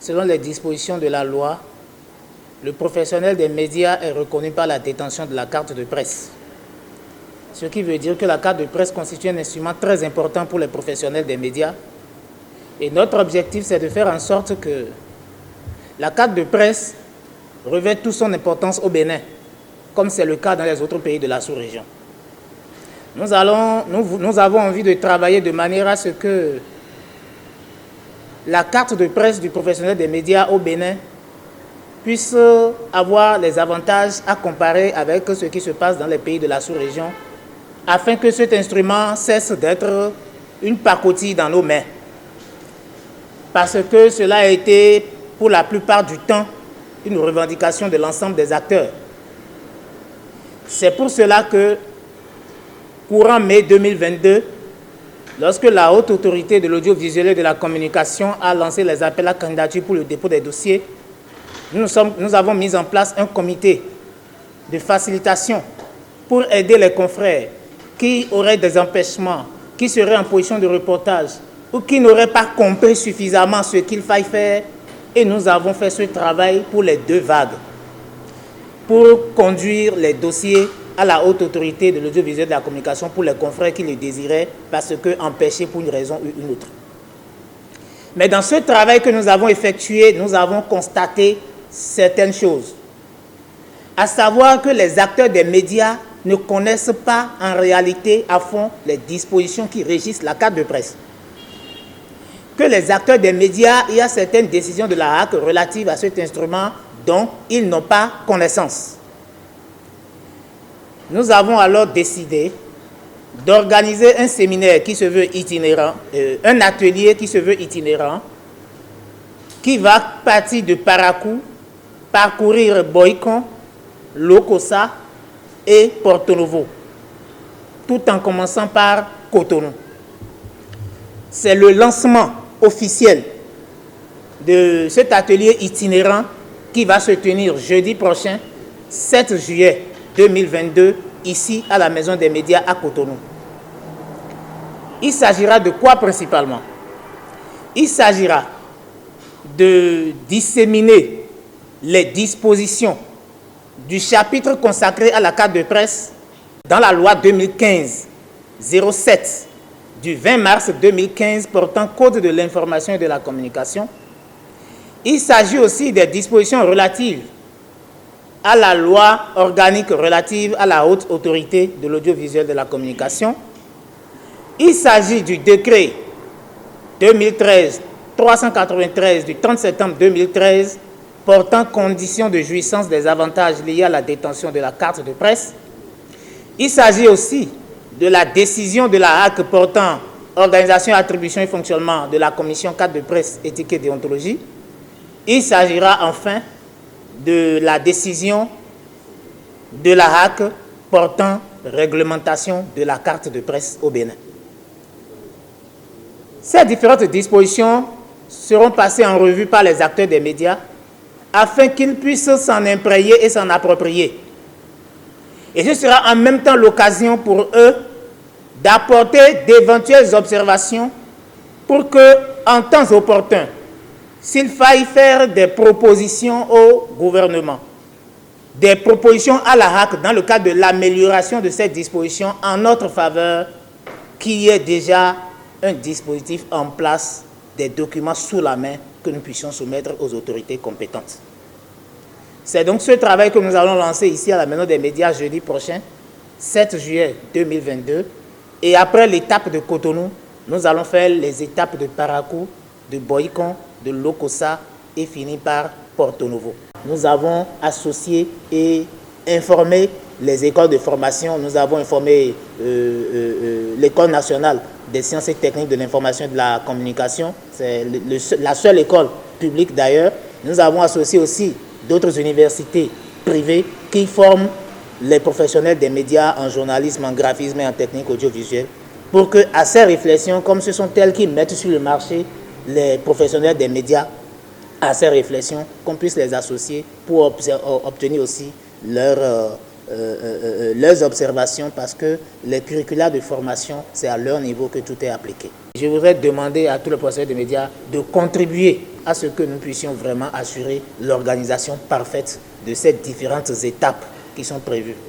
Selon les dispositions de la loi, le professionnel des médias est reconnu par la détention de la carte de presse. Ce qui veut dire que la carte de presse constitue un instrument très important pour les professionnels des médias. Et notre objectif, c'est de faire en sorte que la carte de presse revête toute son importance au Bénin, comme c'est le cas dans les autres pays de la sous-région. Nous avons envie de travailler de manière à ce que la carte de presse du professionnel des médias au Bénin puisse avoir les avantages à comparer avec ce qui se passe dans les pays de la sous-région, afin que cet instrument cesse d'être une pacotille dans nos mains. Parce que cela a été, pour la plupart du temps, une revendication de l'ensemble des acteurs. C'est pour cela que, courant mai 2022, lorsque la Haute Autorité de l'Audiovisuel et de la Communication a lancé les appels à candidature pour le dépôt des dossiers, nous avons mis en place un comité de facilitation pour aider les confrères qui auraient des empêchements, qui seraient en position de reportage ou qui n'auraient pas compris suffisamment ce qu'il faille faire. Et nous avons fait ce travail pour les 2 vagues, pour conduire les dossiers à la Haute Autorité de l'Audiovisuel et de la Communication pour les confrères qui le désiraient, parce que empêchés pour une raison ou une autre. Mais dans ce travail que nous avons effectué, nous avons constaté certaines choses. À savoir que les acteurs des médias ne connaissent pas en réalité à fond les dispositions qui régissent la carte de presse. Que les acteurs des médias, il y a certaines décisions de la HAC relatives à cet instrument dont ils n'ont pas connaissance. Nous avons alors décidé d'organiser un séminaire qui se veut itinérant, un atelier qui se veut itinérant, qui va partir de Parakou, parcourir Boïcon, Lokossa et Porto Novo, tout en commençant par Cotonou. C'est le lancement officiel de cet atelier itinérant qui va se tenir jeudi prochain, 7 juillet 2022, ici à la Maison des médias à Cotonou. Il s'agira de quoi principalement? Il s'agira de disséminer les dispositions du chapitre consacré à la carte de presse dans la loi 2015-07 du 20 mars 2015 portant Code de l'information et de la communication. Il s'agit aussi des dispositions relatives à la loi organique relative à la Haute Autorité de l'Audiovisuel et de la Communication. Il s'agit du décret 2013-393 du 30 septembre 2013 portant conditions de jouissance des avantages liés à la détention de la carte de presse. Il s'agit aussi de la décision de la HAC portant organisation, attribution et fonctionnement de la commission carte de presse, éthique et déontologie. Il s'agira enfin de la décision de la HAC portant réglementation de la carte de presse au Bénin. Ces différentes dispositions seront passées en revue par les acteurs des médias afin qu'ils puissent s'en imprégner et s'en approprier. Et ce sera en même temps l'occasion pour eux d'apporter d'éventuelles observations pour que, en temps opportun, s'il faille faire des propositions au gouvernement, des propositions à la HAC dans le cadre de l'amélioration de cette disposition en notre faveur, qu'il y ait déjà un dispositif en place, des documents sous la main que nous puissions soumettre aux autorités compétentes. C'est donc ce travail que nous allons lancer ici à la Maison des médias jeudi prochain, 7 juillet 2022. Et après l'étape de Cotonou, nous allons faire les étapes de Parakou, de Boïcon, de Lokossa et finir par Porto Novo. Nous avons associé et informé les écoles de formation. Nous avons informé l'École nationale des sciences et techniques de l'information et de la communication. C'est la seule école publique d'ailleurs. Nous avons associé aussi d'autres universités privées qui forment les professionnels des médias en journalisme, en graphisme et en technique audiovisuelle, pour que, à ces réflexions, comme ce sont elles qui mettent sur le marché les professionnels des médias, à ces réflexions, qu'on puisse les associer pour obtenir aussi leurs observations, parce que les curricula de formation, c'est à leur niveau que tout est appliqué. Je voudrais demander à tous les professionnels des médias de contribuer à ce que nous puissions vraiment assurer l'organisation parfaite de ces différentes étapes qui sont prévues.